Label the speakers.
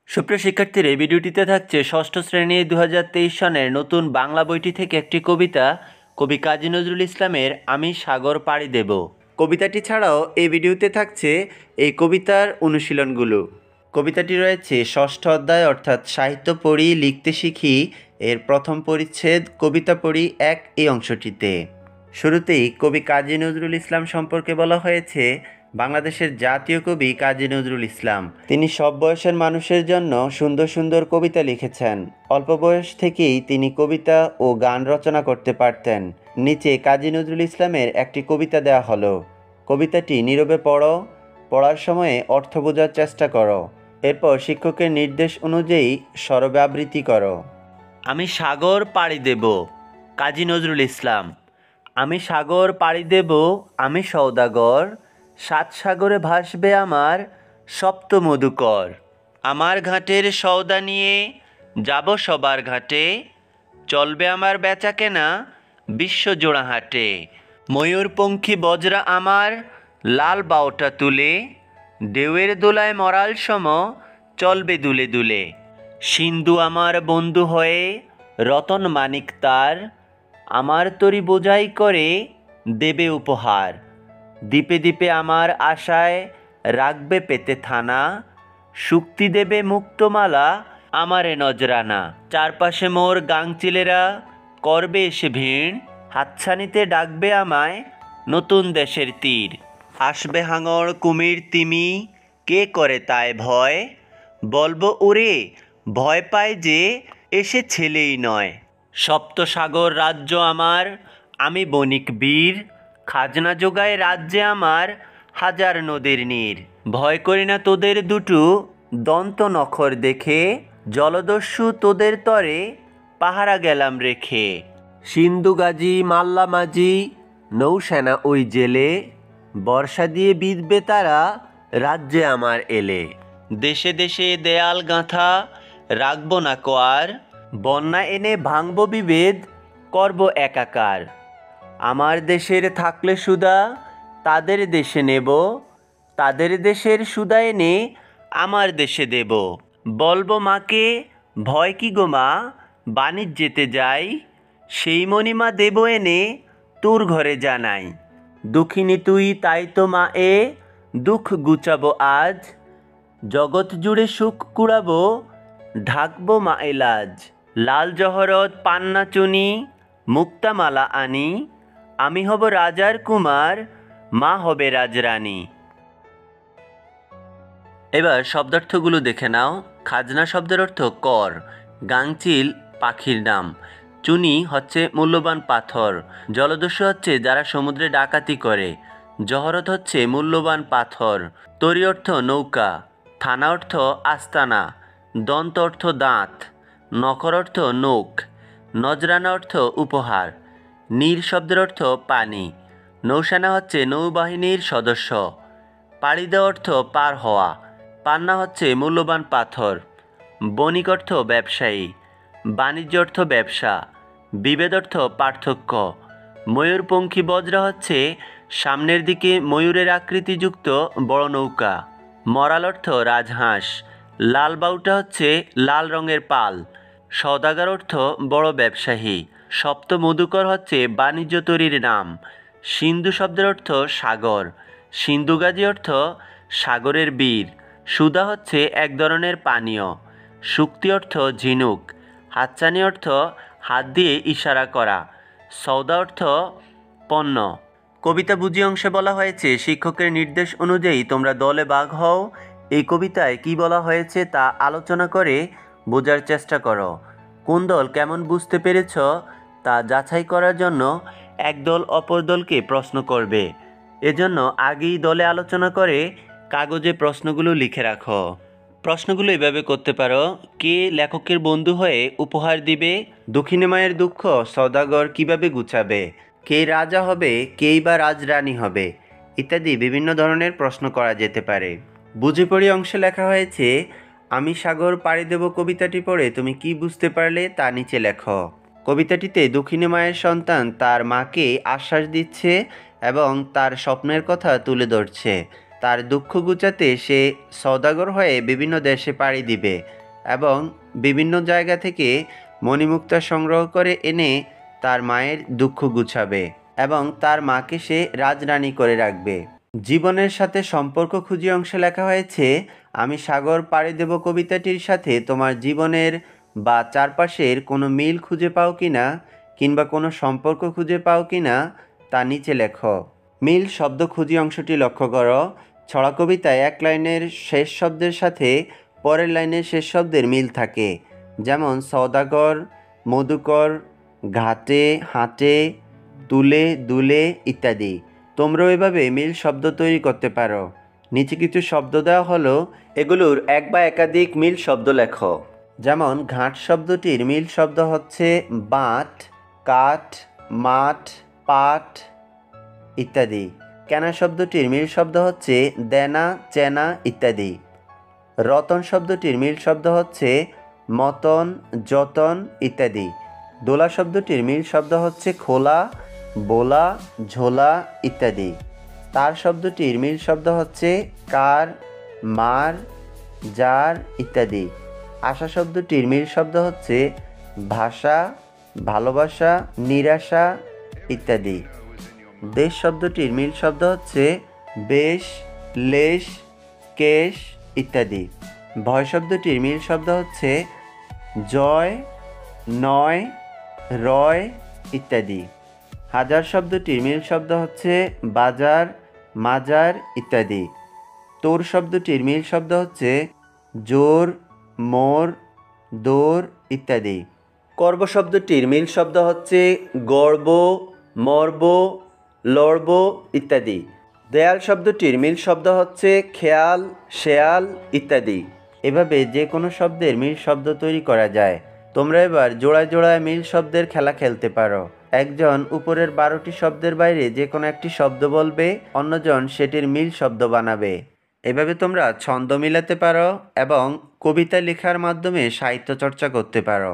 Speaker 1: সুপ্রিয় শিক্ষার্থীরা, এই ভিডিওটিতে থাকছে ষষ্ঠ শ্রেণীর 2023 সনের নতুন বাংলা বইটি থেকে একটি কবিতা, কবি কাজী নজরুল ইসলামের আমি সাগর পাড়ি দেব। কবিতাটি ছাড়াও এই ভিডিওতে থাকছে এই কবিতার অনুশীলনগুলো। কবিতাটি রয়েছে ষষ্ঠ অধ্যায় অর্থাৎ সাহিত্য পড়ি লিখতে শিখি এর প্রথম পরিচ্ছেদ কবিতা পড়ি 1 এই অংশটিতে। শুরুতেই কবি কাজী নজরুল ইসলাম সম্পর্কে বলা হয়েছে, বাংলাদেশের জাতীয় কবি কাজী নজরুল ইসলাম। তিনি সব বয়সের মানুষের জন্য সুন্দর সুন্দর কবিতা লিখেছেন। অল্প বয়স থেকেই তিনি কবিতা ও গান রচনা করতে পারতেন। নিচে কাজী নজরুল ইসলামের একটি কবিতা দেওয়া হলো। কবিতাটি নীরবে পড়ো, পড়ার সময়ে অর্থ বোঝার চেষ্টা করো। এরপর শিক্ষকের নির্দেশ অনুযায়ী সরবে আবৃত্তি করো। আমি সাগর পাড়ি দেব, কাজী নজরুল ইসলাম। আমি সাগর পাড়ি দেব, আমি সওদাগর, সাত সাগরে ভাসবে আমার সপ্ত মধুকর। আমার ঘাটের সওদা নিয়ে যাব সবার ঘাটে, চলবে আমার বেচা কেনা বিশ্বজোড়া হাটে। ময়ূরপঙ্খী বজরা আমার লাল বাউটা তুলে, ঢেউয়ের দোলায় মরাল সম চলবে দুলে দুলে। সিন্ধু আমার বন্ধু হয়ে রতন মানিক তার, আমার তরি বোঝাই করে দেবে উপহার। দ্বীপে দ্বীপে আমার আশায় রাখবে পেতে থানা, শুক্তি দেবে মুক্তমালা আমারে নজরানা। চারপাশে মোর গাংচিলেরা করবে এসে ভিড়, হাতছানিতে ডাকবে আমায় নতুন দেশের তীর। আসবে হাঙর কুমির তিমি কে করে তাই ভয়, বলবো ওরে ভয় পায় যে এসে ছেলেই নয়। সপ্তসাগর রাজ্য আমার আমি বণিক বীর, খাজনা যোগায় রাজ্যে আমার হাজার নদীর নীর। ভয় করি না তোদের দুটো দন্ত নখর দেখে, জলদস্যু তোদের তরে পাহারা গেলাম রেখে। সিন্ধু গাজী মাল্লা মাঝি নৌসেনা ওই জেলে, বর্ষা দিয়ে বিঁধবে তারা রাজ্যে আমার এলে। দেশে দেশে দেয়াল গাঁথা রাখবো না কোয়ার, বন্যা এনে ভাঙব বিভেদ করব একাকার। আমার দেশের থাকলে সুদা তাদের দেশে নেব, তাদের দেশের সুদা এনে আমার দেশে দেব। বলবো মাকে ভয় কি গো মা বাণিজ্যেতে যাই, সেই মণিমা দেব এনে তোর ঘরে জানাই। দুঃখিনী তুই তাই তো মা এ দুঃখ গুচাবো আজ, জগৎ জুড়ে সুখ কুড়াবো ঢাকবো মা এলাজ। লাল জহরত পান্না চুনি মুক্তামালা আনি, আমি হব রাজার কুমার মা হবে রাজরানী। এবার শব্দার্থগুলো দেখে নাও। খাজনা শব্দের অর্থ কর, গাংচিল পাখির নাম, চুনি হচ্ছে মূল্যবান পাথর, জলদস্যু হচ্ছে যারা সমুদ্রে ডাকাতি করে, জহরত হচ্ছে মূল্যবান পাথর, তরি অর্থ নৌকা, থানা অর্থ আস্তানা, দন্ত অর্থ দাঁত, নখর অর্থ নখ, নজরানা অর্থ উপহার, নীর শব্দের অর্থ পানি, নৌসেনা হচ্ছে নৌবাহিনীর সদস্য, পাড়ি দেওয়া অর্থ পার হওয়া, পান্না হচ্ছে মূল্যবান পাথর, বণিক অর্থ ব্যবসায়ী, বাণিজ্য অর্থ ব্যবসা, বিভেদ অর্থ পার্থক্য, ময়ূরপঙ্খী বজরা হচ্ছে সামনের দিকে ময়ূরের আকৃতিযুক্ত বড় নৌকা, মরাল অর্থ রাজহাঁস, লাল বাউটা হচ্ছে লাল রঙের পাল, সওদাগর অর্থ বড় ব্যবসায়ী, সপ্ত মধুকর হচ্ছে বাণিজ্য তরীর নাম, সিন্ধু শব্দের অর্থ সাগর, সিন্ধু গাজী অর্থ সাগরের বীর, সুধা হচ্ছে এক ধরনের পানীয়, শুক্তি অর্থ ঝিনুক, হাতছানি অর্থ হাত দিয়ে ইশারা করা, সওদা অর্থ পণ্য। কবিতা বুঝি অংশে বলা হয়েছে, শিক্ষকের নির্দেশ অনুযায়ী তোমরা দলে ভাগ হও। এই কবিতায় কি বলা হয়েছে তা আলোচনা করে বোঝার চেষ্টা করো। কোন দল কেমন বুঝতে পেরেছ তা যাচাই করার জন্য এক দল অপর দলকে প্রশ্ন করবে। এজন্য আগেই দলে আলোচনা করে কাগজে প্রশ্নগুলো লিখে রাখো। প্রশ্নগুলো এভাবে করতে পারো। কে লেখকের বন্ধু হয়ে উপহার দিবে? দুঃখিনী মায়ের দুঃখ সওদাগর কিভাবে গুছাবে? কে রাজা হবে, কেই বা রাজরানী হবে? ইত্যাদি বিভিন্ন ধরনের প্রশ্ন করা যেতে পারে। বুঝে পড়ি অংশে লেখা হয়েছে, আমি সাগর পাড়ি দেব কবিতাটি পড়ে তুমি কি বুঝতে পারলে তা নিচে লেখো। কবিতাটিতে দুঃখিনী মায়ের সন্তান তার মাকে আশ্বাস দিচ্ছে এবং তার স্বপ্নের কথা তুলে ধরছে। তার দুঃখ ঘুচাতে সে সওদাগর হয়ে বিভিন্ন দেশে পাড়ি দিবে এবং বিভিন্ন জায়গা থেকে মণিমুক্তা সংগ্রহ করে এনে তার মায়ের দুঃখ ঘুচাবে এবং তার মাকে সে রাজরানী করে রাখবে। জীবনের সাথে সম্পর্ক খুঁজি অংশে লেখা হয়েছে, আমি সাগর পাড়ি দেব কবিতাটির সাথে তোমার জীবনের বা চারপাশের কোনো মিল খুঁজে পাও কিনা কিংবা কোনো সম্পর্ক খুঁজে পাও কিনা তা নিচে লেখো। মিল শব্দ খুঁজি অংশটি লক্ষ্য করো। ছড়া কবিতায় এক লাইনের শেষ শব্দের সাথে পরের লাইনের শেষ শব্দের মিল থাকে, যেমন সওদাগর, মধুকর, ঘাটে, হাটে, তুলে, দুলে ইত্যাদি। তোমরাও এভাবে মিল শব্দ তৈরি করতে পারো। নিচে কিছু শব্দ দেওয়া হলো, এগুলোর এক বা একাধিক মিল শব্দ লেখো। যেমন ঘাট শব্দটির মিল শব্দ হচ্ছে বাঁট, কাঠ, মাঠ, পাট ইত্যাদি। কেনা শব্দটির মিল শব্দ হচ্ছে দেনা, চেনা ইত্যাদি। রতন শব্দটির মিল শব্দ হচ্ছে মতন, যতন ইত্যাদি। দোলা শব্দটির মিল শব্দ হচ্ছে খোলা, বোলা, ঝোলা ইত্যাদি। তার শব্দটির মিল শব্দ হচ্ছে কার, মার, যার ইত্যাদি। আশা শব্দটির মিল শব্দ হচ্ছে ভাষা, ভালোবাসা, নিরাশা ইত্যাদি। দেশ শব্দটির মিল শব্দ হচ্ছে বেশ, লেশ, কেশ ইত্যাদি। ভয় শব্দটির মিল শব্দ হচ্ছে জয়, নয়, রয় ইত্যাদি। হাজার শব্দটির মিল শব্দ হচ্ছে বাজার, মাজার ইত্যাদি। তোর শব্দটির মিল শব্দ হচ্ছে জোর, মোর, দোর ইত্যাদি। কর্ব শব্দটির মিল শব্দ হচ্ছে গর্ব, মর্ব, লড়ব ইত্যাদি। দেয়াল শব্দটির মিল শব্দ হচ্ছে খেয়াল, শেয়াল ইত্যাদি। এভাবে যে কোনো শব্দের মিল শব্দ তৈরি করা যায়। তোমরা এবার জোড়ায় জোড়ায় মিল শব্দের খেলা খেলতে পারো। একজন উপরের 12টি শব্দের বাইরে যে কোনো একটি শব্দ বলবে, অন্যজন সেটির মিল শব্দ বানাবে। এভাবে তোমরা ছন্দ মিলাতে পারো এবং কবিতা লেখার মাধ্যমে সাহিত্য চর্চা করতে পারো।